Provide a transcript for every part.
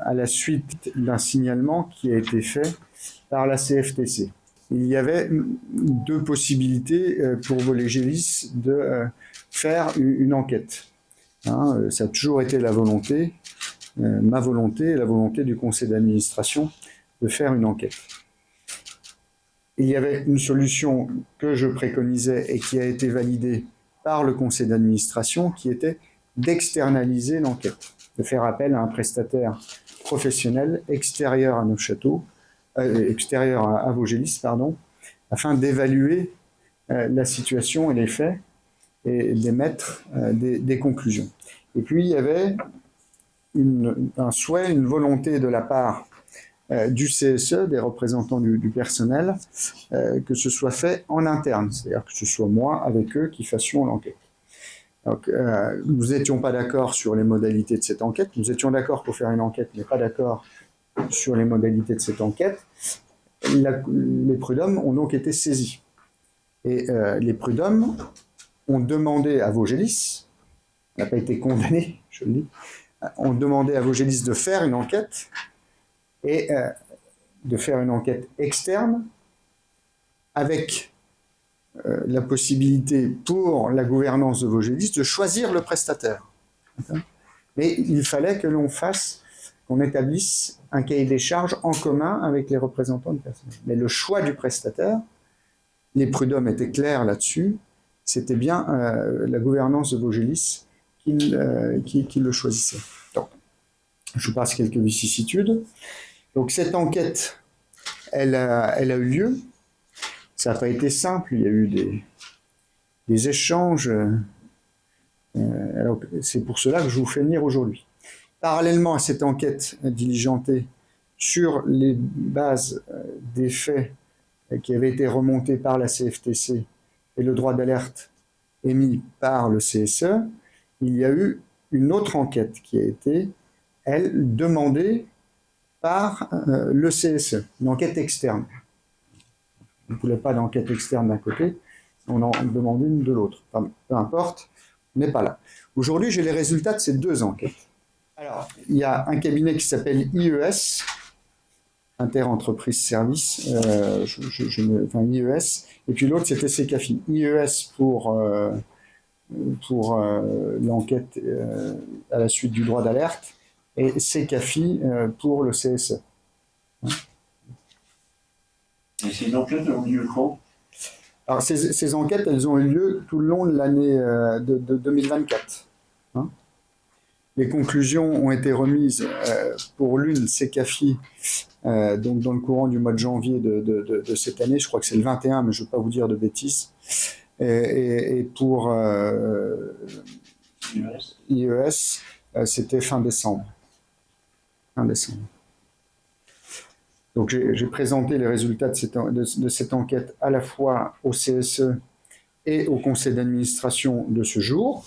à la suite d'un signalement qui a été fait par la CFTC. Il y avait deux possibilités pour Volegelis de faire une enquête. Ça a toujours été la volonté, ma volonté et la volonté du conseil d'administration de faire une enquête. Il y avait une solution que je préconisais et qui a été validée par le conseil d'administration qui était d'externaliser l'enquête, de faire appel à un prestataire professionnel extérieur à nos châteaux, extérieur à Vogelis, pardon, afin d'évaluer la situation et les faits et d'émettre des conclusions. Et puis il y avait un souhait, une volonté de la part du CSE, des représentants du personnel, que ce soit fait en interne, c'est-à-dire que ce soit moi avec eux qui fassions l'enquête. Donc, nous n'étions pas d'accord sur les modalités de cette enquête, nous étions d'accord pour faire une enquête, mais pas d'accord sur les modalités de cette enquête. Les prud'hommes ont donc été saisis. Et les prud'hommes ont demandé à Vogelis, on n'a pas été condamné, je le dis, ont demandé à Vogelis de faire une enquête, et de faire une enquête externe avec la possibilité pour la gouvernance de Vogelis de choisir le prestataire. Mais il fallait que l'on qu'on établisse un cahier des charges en commun avec les représentants du personnel. Mais le choix du prestataire, les prud'hommes étaient clairs là-dessus, c'était bien la gouvernance de Vogelis qui le choisissait. Donc, je vous passe quelques vicissitudes. Donc cette enquête, elle a eu lieu. Ça n'a pas été simple, il y a eu des échanges. C'est pour cela que je vous fais venir aujourd'hui. Parallèlement à cette enquête diligentée sur les bases des faits qui avaient été remontés par la CFTC et le droit d'alerte émis par le CSE, il y a eu une autre enquête qui a été, elle, demandée par le CSE, une enquête externe. On ne voulait pas d'enquête externe d'un côté, on en demandait une de l'autre. Enfin, peu importe, on n'est pas là. Aujourd'hui, j'ai les résultats de ces deux enquêtes. Alors, il y a un cabinet qui s'appelle IES, Inter-Entreprise Service, IES, et puis l'autre c'était CECAFI. IES pour l'enquête à la suite du droit d'alerte, et CECAFI pour le CSE. Et ces enquêtes ont eu lieu quand? Alors ces enquêtes, elles ont eu lieu tout le long de l'année de 2024. Les conclusions ont été remises pour l'une, CECAFI, donc dans le courant du mois de janvier de cette année, je crois que c'est le 21, mais je ne veux pas vous dire de bêtises, et pour IES, c'était fin décembre. Donc j'ai présenté les résultats de cette enquête à la fois au CSE et au conseil d'administration de ce jour.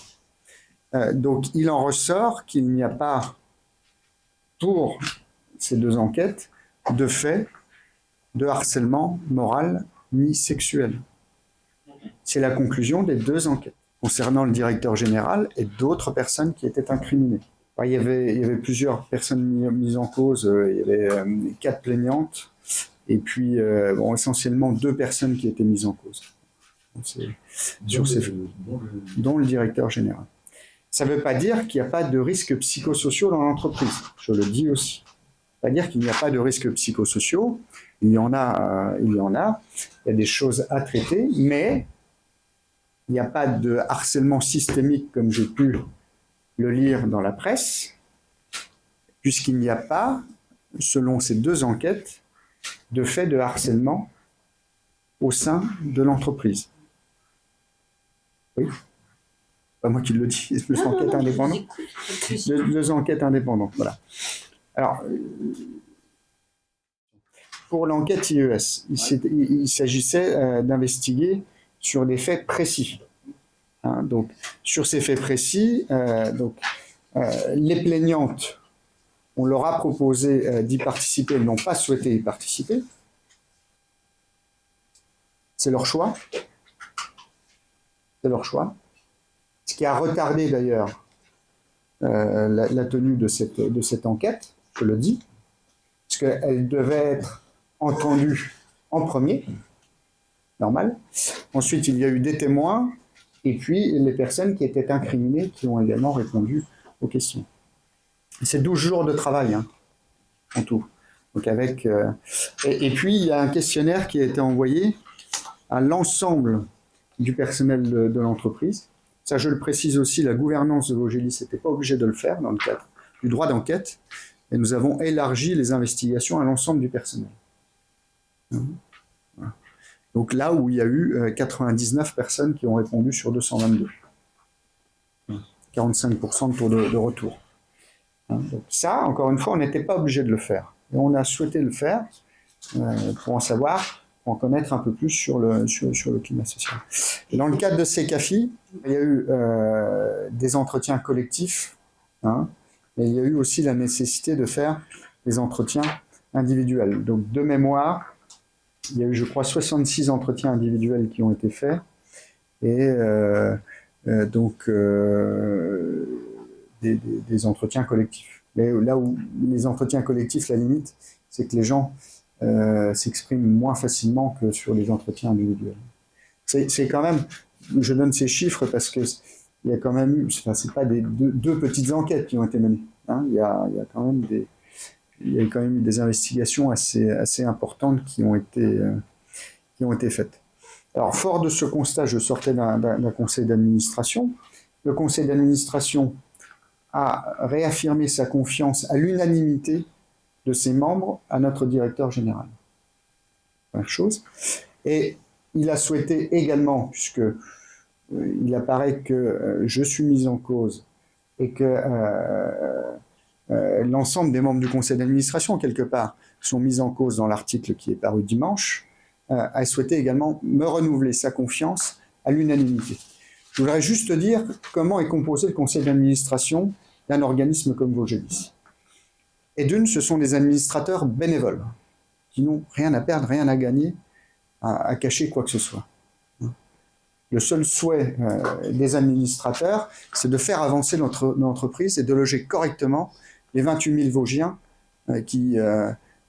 Donc il en ressort qu'il n'y a pas, pour ces deux enquêtes, de fait de harcèlement moral ni sexuel. C'est la conclusion des deux enquêtes concernant le directeur général et d'autres personnes qui étaient incriminées. Il y avait plusieurs personnes mises en cause, il y avait 4 plaignantes, et puis essentiellement 2 personnes qui étaient mises en cause, dont le directeur général. Ça ne veut pas dire qu'il n'y a pas de risques psychosociaux dans l'entreprise, je le dis aussi. Ça veut dire qu'il n'y a pas de risques psychosociaux, il y en a, il y a des choses à traiter, mais il n'y a pas de harcèlement systémique comme j'ai pu le lire dans la presse, puisqu'il n'y a pas, selon ces deux enquêtes, de fait de harcèlement au sein de l'entreprise. Oui, pas moi qui le dis, deux enquêtes indépendantes. Deux enquêtes indépendantes, voilà. Alors, pour l'enquête IES, il s'agissait d'investiguer sur des faits précis. Donc, sur ces faits précis, les plaignantes, on leur a proposé d'y participer, elles n'ont pas souhaité y participer. C'est leur choix. C'est leur choix. Ce qui a retardé d'ailleurs la tenue de cette enquête. je le dis, parce qu'elle devait être entendue en premier, normal. Ensuite, il y a eu des témoins, et puis les personnes qui étaient incriminées qui ont également répondu aux questions. C'est 12 jours de travail, hein, en tout. Donc avec, et puis, il y a un questionnaire qui a été envoyé à l'ensemble du personnel de l'entreprise. Ça, je le précise aussi, la gouvernance de Vogelis n'était pas obligée de le faire dans le cadre du droit d'enquête, et nous avons élargi les investigations à l'ensemble du personnel. Voilà. Donc là où il y a eu 99 personnes qui ont répondu sur 222. 45% de taux de retour. Donc ça, encore une fois, on n'était pas obligé de le faire. Et on a souhaité le faire pour en savoir, pour en connaître un peu plus sur le climat social. Et dans le cadre de ces CAFI, il y a eu des entretiens collectifs, hein, et il y a eu aussi la nécessité de faire des entretiens individuels. Donc de mémoire, il y a eu, je crois, 66 entretiens individuels qui ont été faits, et donc des entretiens collectifs. Mais là où les entretiens collectifs, la limite, c'est que les gens s'expriment moins facilement que sur les entretiens individuels. C'est quand même, je donne ces chiffres parce que il y a quand même eu, enfin, c'est pas deux petites enquêtes qui ont été menées. Hein, il y a quand même eu des investigations assez importantes qui ont été faites. Alors, fort de ce constat, je sortais d'un conseil d'administration. Le conseil d'administration a réaffirmé sa confiance à l'unanimité de ses membres à notre directeur général. Première chose. Et il a souhaité également, puisque il apparaît que je suis mis en cause et que l'ensemble des membres du conseil d'administration, quelque part, sont mis en cause dans l'article qui est paru dimanche, a souhaité également me renouveler sa confiance à l'unanimité. Je voudrais juste dire comment est composé le conseil d'administration d'un organisme comme Vogelis. Et d'une, ce sont des administrateurs bénévoles, qui n'ont rien à perdre, rien à gagner, à cacher quoi que ce soit. Le seul souhait des administrateurs, c'est de faire avancer notre entreprise et de loger correctement les 28 000 Vosgiens qui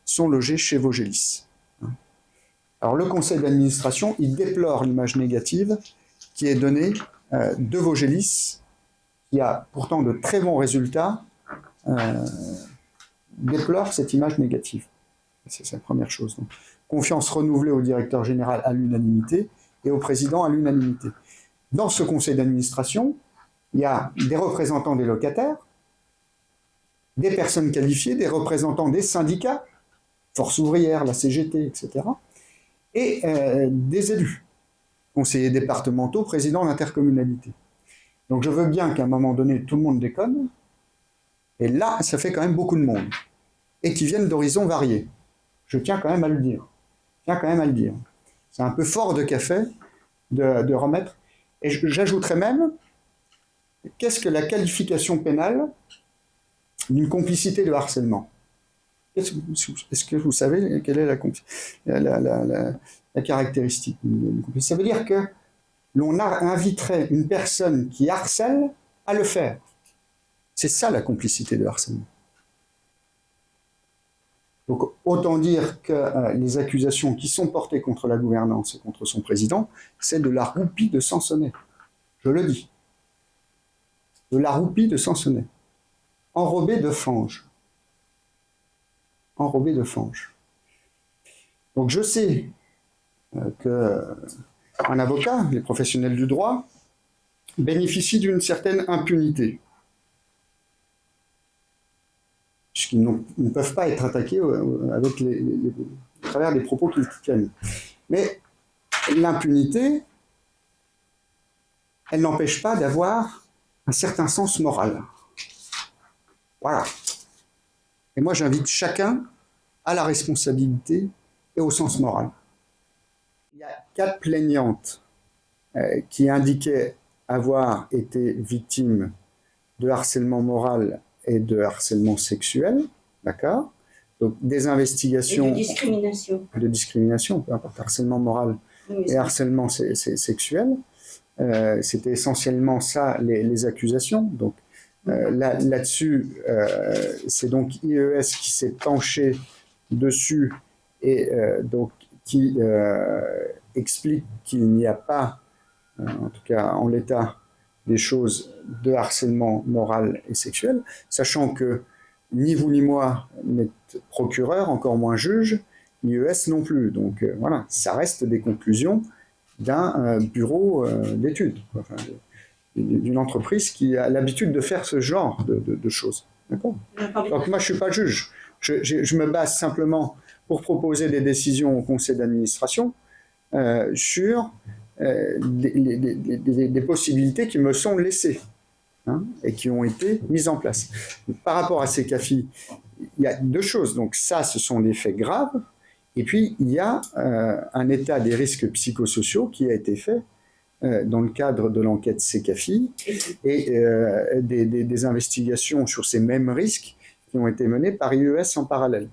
sont logés chez Vogelis. Alors le conseil d'administration, il déplore l'image négative qui est donnée de Vogelis, qui a pourtant de très bons résultats, déplore cette image négative. C'est la première chose. Donc, confiance renouvelée au directeur général à l'unanimité et au président à l'unanimité. Dans ce conseil d'administration, il y a des représentants des locataires, des personnes qualifiées, des représentants des syndicats, Force ouvrière, la CGT, etc., et des élus, conseillers départementaux, présidents d'intercommunalité. Donc je veux bien qu'à un moment donné, tout le monde déconne, et là, ça fait quand même beaucoup de monde, et qui viennent d'horizons variés. Je tiens quand même à le dire. C'est un peu fort de café de remettre. Et j'ajouterais même, qu'est-ce que la qualification pénale d'une complicité de harcèlement? Est-ce que vous savez quelle est la caractéristique d'une complicité? Ça veut dire que l'on inviterait une personne qui harcèle à le faire. C'est ça la complicité de harcèlement. Donc autant dire que les accusations qui sont portées contre la gouvernance et contre son président, c'est de la roupie de Sansonnet. Je le dis. De la roupie de Sansonnet. Enrobée de fange. Enrobée de fange. Donc je sais qu'un avocat, les professionnels du droit, bénéficient d'une certaine impunité. Puisqu'ils ne peuvent pas être attaqués avec à travers les propos qu'ils tiennent. Mais l'impunité, elle n'empêche pas d'avoir un certain sens moral. Voilà. Et moi, j'invite chacun à la responsabilité et au sens moral. Il y a 4 plaignantes qui indiquaient avoir été victimes de harcèlement moral et de harcèlement sexuel, d'accord? Donc des investigations... Et de discrimination. De discrimination, peu importe, harcèlement moral et harcèlement sexuel. C'était essentiellement ça, les accusations. Donc Là-dessus, c'est donc IES qui s'est penché dessus et donc qui explique qu'il n'y a pas, en tout cas en l'état des choses, de harcèlement moral et sexuel, sachant que ni vous ni moi n'êtes procureur, encore moins juge, l'IES non plus. Donc voilà, ça reste des conclusions d'un bureau d'études, enfin, d'une entreprise qui a l'habitude de faire ce genre de choses. D'accord ? Donc moi, je ne suis pas juge. Je me base simplement pour proposer des décisions au conseil d'administration sur des possibilités qui me sont laissées et qui ont été mises en place. Par rapport à ces CAFI, il y a deux choses. Donc ça, ce sont des faits graves. Et puis, il y a un état des risques psychosociaux qui a été fait dans le cadre de l'enquête CECAFI et des investigations sur ces mêmes risques qui ont été menées par IES en parallèle.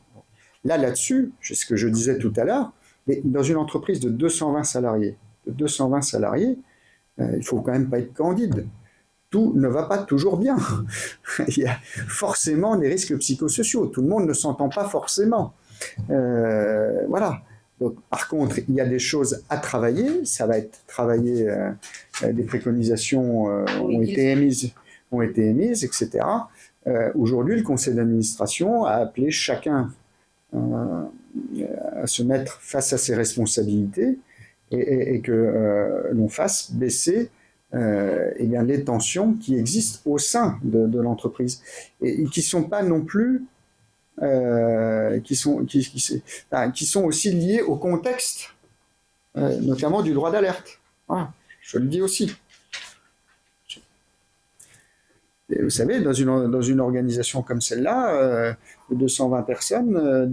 Là-dessus, c'est ce que je disais tout à l'heure, mais dans une entreprise de 220 salariés, il ne faut quand même pas être candide. Tout ne va pas toujours bien. Il y a forcément des risques psychosociaux. Tout le monde ne s'entend pas forcément. Voilà. Donc, par contre, il y a des choses à travailler. Ça va être travaillé. Des préconisations ont été émises, etc. Aujourd'hui, le conseil d'administration a appelé chacun à se mettre face à ses responsabilités et que l'on fasse baisser eh bien, les tensions qui existent au sein de l'entreprise et qui ne sont pas non plus qui sont aussi liées au contexte notamment du droit d'alerte. Voilà, je le dis aussi. Et vous savez, dans une organisation comme celle-là, de 220 personnes,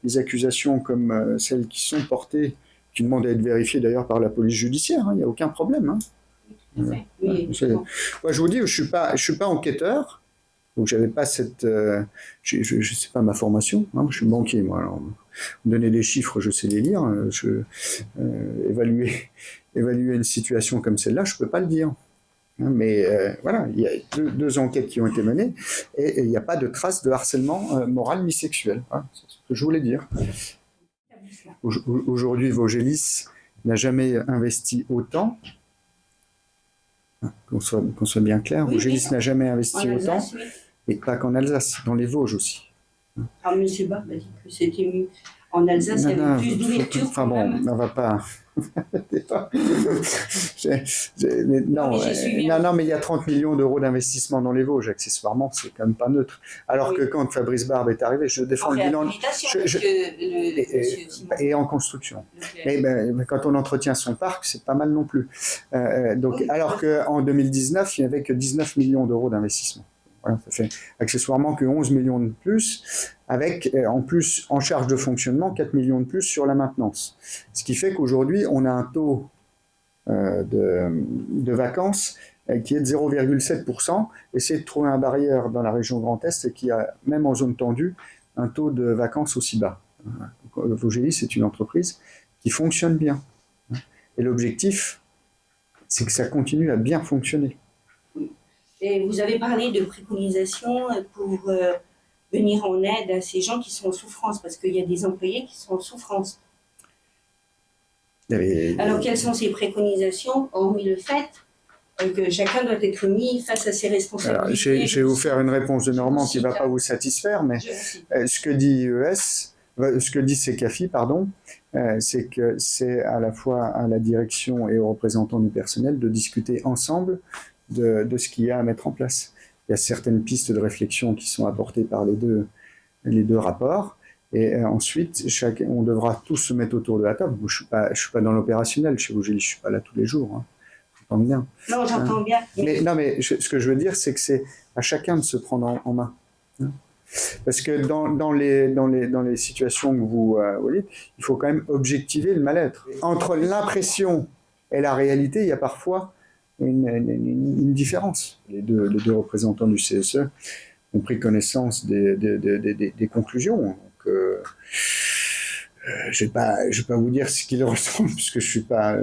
des accusations comme celles qui sont portées, qui demandent à être vérifiées d'ailleurs par la police judiciaire, il n'y a aucun problème. Oui, moi, je vous dis, je suis pas enquêteur, donc j'avais pas cette, je sais pas ma formation. Je suis banquier, moi. Alors, me donner des chiffres, je sais les lire. Évaluer une situation comme celle-là, je peux pas le dire. Mais voilà, il y a deux enquêtes qui ont été menées et il n'y a pas de traces de harcèlement moral ni sexuel. Voilà, c'est ce que je voulais dire. Aujourd'hui, Vogelis n'a jamais investi autant. Qu'on soit bien clair, oui, Vogelis n'a jamais investi autant, et pas qu'en Alsace, dans les Vosges aussi. Ah, M. Barbe a dit que c'était mieux. En Alsace, il y avait plus d'ouverture. Enfin bon, on va pas. Non, mais il y a 30 millions d'euros d'investissement dans les Vosges, accessoirement, c'est quand même pas neutre. Alors que quand Fabrice Barbe est arrivé, je défends le bilan. Et en construction. Et quand on entretient son parc, c'est pas mal non plus. Donc, alors qu'en 2019, il n'y avait que 19 millions d'euros d'investissement. Voilà, ça fait accessoirement que 11 millions de plus, avec en plus en charge de fonctionnement 4 millions de plus sur la maintenance. Ce qui fait qu'aujourd'hui, on a un taux de vacances qui est de 0,7%. Essayez de trouver un barrière dans la région Grand Est qui a, même en zone tendue, un taux de vacances aussi bas. Vogelis, c'est une entreprise qui fonctionne bien. Et l'objectif, c'est que ça continue à bien fonctionner. Et vous avez parlé de préconisations pour venir en aide à ces gens qui sont en souffrance, parce qu'il y a des employés qui sont en souffrance. Alors, quelles sont ces préconisations, hormis le fait que chacun doit être mis face à ses responsabilités? Alors, je vais vous faire une réponse de Normand qui ne va pas vous satisfaire, mais ce que dit IES, ce que dit CECAFI, pardon, c'est que c'est à la fois à la direction et aux représentants du personnel de discuter ensemble de ce qu'il y a à mettre en place. Il y a certaines pistes de réflexion qui sont apportées par les deux rapports, et ensuite, on devra tous se mettre autour de la table. Je suis pas dans l'opérationnel chez Vogelis, je suis pas là tous les jours. J'entends bien. Non, j'entends bien. Ce que je veux dire, c'est que c'est à chacun de se prendre en main. Parce que dans les situations que vous dites, il faut quand même objectiver le mal-être. Entre l'impression et la réalité, il y a parfois une différence. Les deux représentants du CSE ont pris connaissance des conclusions. Donc, je vais pas vous dire ce qu'ils ressentent, puisque je suis pas.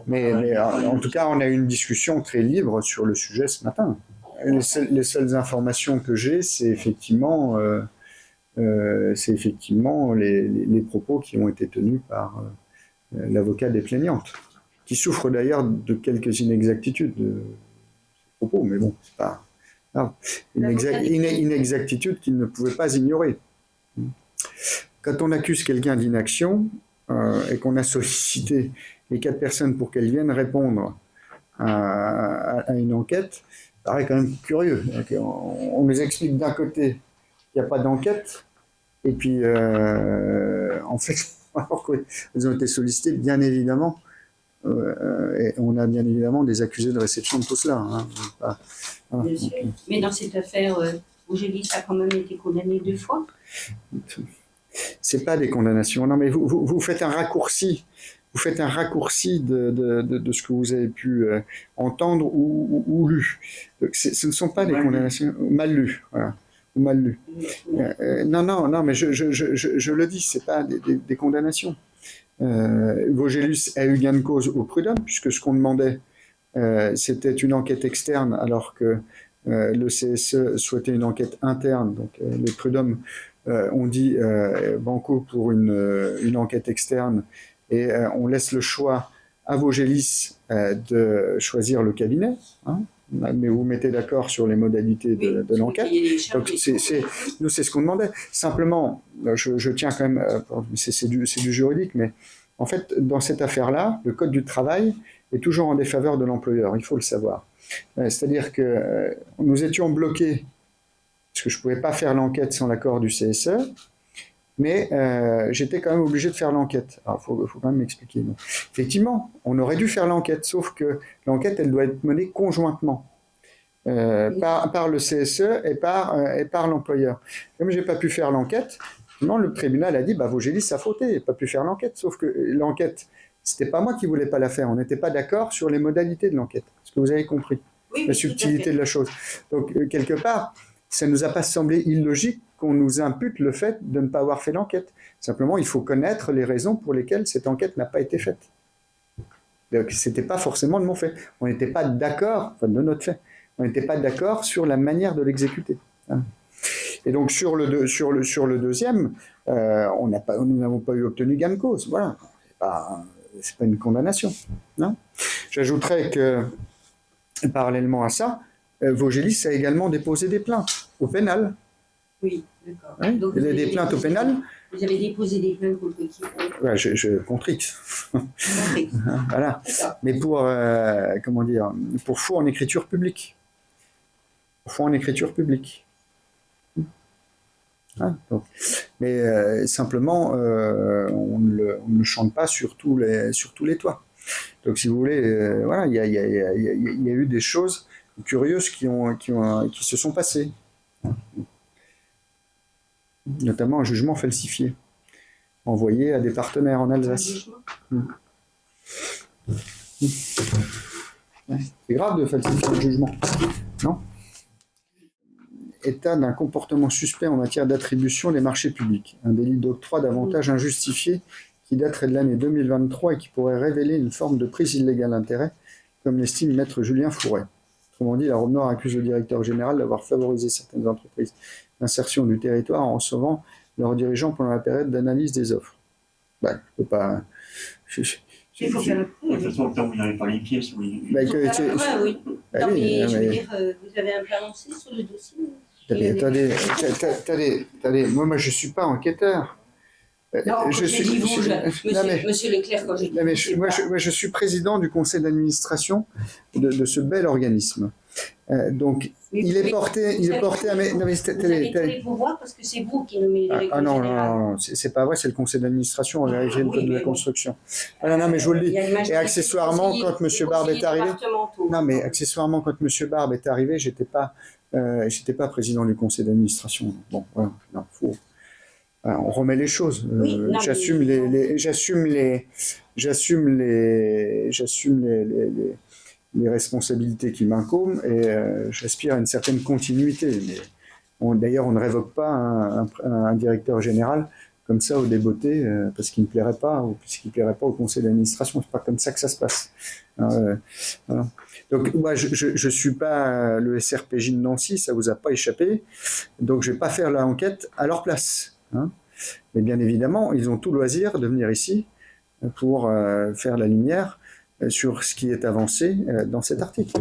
Mais en tout cas, on a eu une discussion très libre sur le sujet ce matin. les seules informations que j'ai, c'est effectivement les propos qui ont été tenus par l'avocat des plaignantes, qui souffre d'ailleurs de quelques inexactitudes de ses propos, mais bon, c'est pas grave. Une inexactitude qu'il ne pouvait pas ignorer. Quand on accuse quelqu'un d'inaction et qu'on a sollicité les 4 personnes pour qu'elles viennent répondre à une enquête, ça paraît quand même curieux. On nous explique d'un côté qu'il n'y a pas d'enquête, et puis en fait, alors qu'elles ont été sollicitées, bien évidemment, et on a bien évidemment des accusés de réception de tout cela. Hein. Voilà. Bien sûr. Mais dans cette affaire, Vaugelis a quand même été condamné 2 fois. C'est pas des condamnations. Non, mais vous faites un raccourci. Vous faites un raccourci de ce que vous avez pu entendre ou lu. Donc, ce ne sont pas des condamnations. Mal lu. Voilà. Ou mal lu. Non, mais je le dis, c'est pas des condamnations. Vaugelis a eu gain de cause au prud'homme, puisque ce qu'on demandait, c'était une enquête externe, alors que le CSE souhaitait une enquête interne. Donc les prud'hommes ont dit banco pour une enquête externe, et on laisse le choix à Vaugelis de choisir le cabinet. Hein, mais vous mettez d'accord sur les modalités de l'enquête. Donc nous, c'est ce qu'on demandait. Simplement, je tiens quand même, c'est du juridique, mais en fait, dans cette affaire-là, le Code du travail est toujours en défaveur de l'employeur, il faut le savoir. C'est-à-dire que nous étions bloqués, parce que je ne pouvais pas faire l'enquête sans l'accord du CSE, mais j'étais quand même obligé de faire l'enquête. Alors, il faut quand même m'expliquer. Donc, effectivement, on aurait dû faire l'enquête, sauf que l'enquête, elle doit être menée conjointement par le CSE et par l'employeur. Comme je n'ai pas pu faire l'enquête, le tribunal a dit Vaugelis a fauté, il n'a pas pu faire l'enquête, sauf que l'enquête, c'était pas moi qui voulais pas la faire, on n'était pas d'accord sur les modalités de l'enquête. Est-ce que vous avez compris la subtilité de la chose? Donc, quelque part, ça ne nous a pas semblé illogique qu'on nous impute le fait de ne pas avoir fait l'enquête. Simplement, il faut connaître les raisons pour lesquelles cette enquête n'a pas été faite. Donc, ce n'était pas forcément de mon fait. On n'était pas d'accord, enfin de notre fait, on n'était pas d'accord sur la manière de l'exécuter. Et donc, sur le deuxième, nous n'avons pas obtenu gain de cause. Voilà. C'est pas une condamnation. J'ajouterais que, parallèlement à ça, Vaugelis a également déposé des plaintes au pénal. Oui, d'accord. Oui, donc vous avez des plaintes au pénal. Vous avez déposé des plaintes contre qui? Contre X. Voilà. Mais pour faux en écriture publique. Faux en écriture publique. Donc, mais simplement, on ne le chante pas sur tous les toits. Donc, si vous voulez, voilà, il y a eu des choses curieuses qui se sont passées. Notamment un jugement falsifié, envoyé à des partenaires en Alsace. C'est grave de falsifier un jugement, non ? État d'un comportement suspect en matière d'attribution des marchés publics, un délit d'octroi d'avantages injustifiés qui daterait de l'année 2023 et qui pourrait révéler une forme de prise illégale d'intérêt, comme l'estime maître Julien Fouret. Autrement dit, la Robe Noire accuse le directeur général d'avoir favorisé certaines entreprises d'insertion du territoire en recevant leurs dirigeants pendant la période d'analyse des offres. Je ne peux pas... Il faut faire la preuve. De toute façon, tant que vous n'avez pas les pièces, oui. Oui. Non, mais je veux dire, vous avez un prononcé sur le dossier? Attendez, moi je ne suis pas enquêteur. Non, monsieur Leclerc, quand j'ai dit... Moi je suis président du conseil d'administration de ce bel organisme. Donc, il est porté à mes... Non, mais vous avez tous les pouvoirs parce que c'est vous qui nommez le directeur général. Non, c'est pas vrai, c'est le conseil d'administration, on vérifie le code de la construction. Non, mais je vous le dis. Et accessoirement, quand M. Barbe est arrivé... Non, mais accessoirement, quand M. Barbe est arrivé, j'étais pas président du conseil d'administration. Bon, voilà, non, faut... on remet les choses. J'assume les responsabilités qui m'incombent et j'aspire à une certaine continuité. Mais d'ailleurs, on ne révoque pas un directeur général comme ça au débeauté parce qu'il ne plairait pas ou puisqu'il ne plairait pas au conseil d'administration. C'est pas comme ça que ça se passe. Voilà. Donc moi je suis pas le SRPJ de Nancy, ça vous a pas échappé. Donc je vais pas faire l'enquête à leur place. Hein. Mais bien évidemment, ils ont tout loisir de venir ici pour faire la lumière sur ce qui est avancé dans cet article.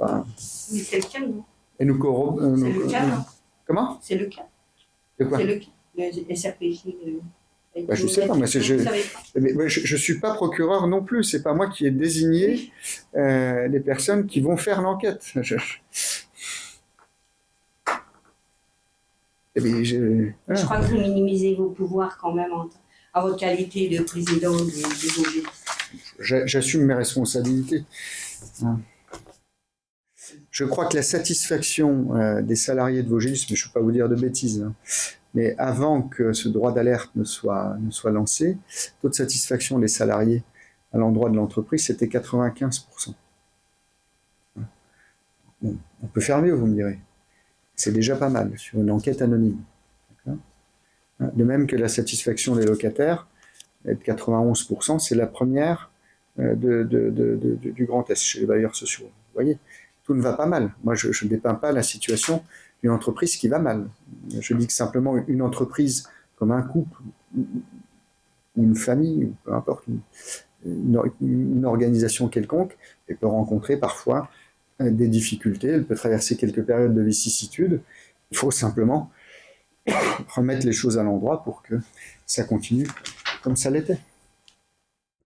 Mais c'est le cas, non? Et nous C'est le cas, non? Comment? C'est le cas. De quoi? C'est le cas. Le SRPJ. Je sais pas, moi, je suis pas procureur non plus. C'est pas moi qui ai désigné les personnes qui vont faire l'enquête. Je crois que vous minimisez vos pouvoirs quand même en votre qualité de président de Vogelis. J'assume mes responsabilités. Je crois que la satisfaction des salariés de Vogelis, mais je ne vais pas vous dire de bêtises, hein, mais avant que ce droit d'alerte ne soit lancé, le taux de satisfaction des salariés à l'endroit de l'entreprise, c'était 95%. Bon, on peut faire mieux, vous me direz. C'est déjà pas mal sur une enquête anonyme. De même que la satisfaction des locataires est de 91%, c'est la première du Grand Est chez les bailleurs sociaux. Vous voyez, tout ne va pas mal. Moi, je ne dépeins pas la situation d'une entreprise qui va mal. Je dis que simplement une entreprise comme un couple ou une famille, ou peu importe, une organisation quelconque, elle peut rencontrer parfois des difficultés, elle peut traverser quelques périodes de vicissitude. Il faut simplement remettre les choses à l'endroit pour que ça continue comme ça l'était.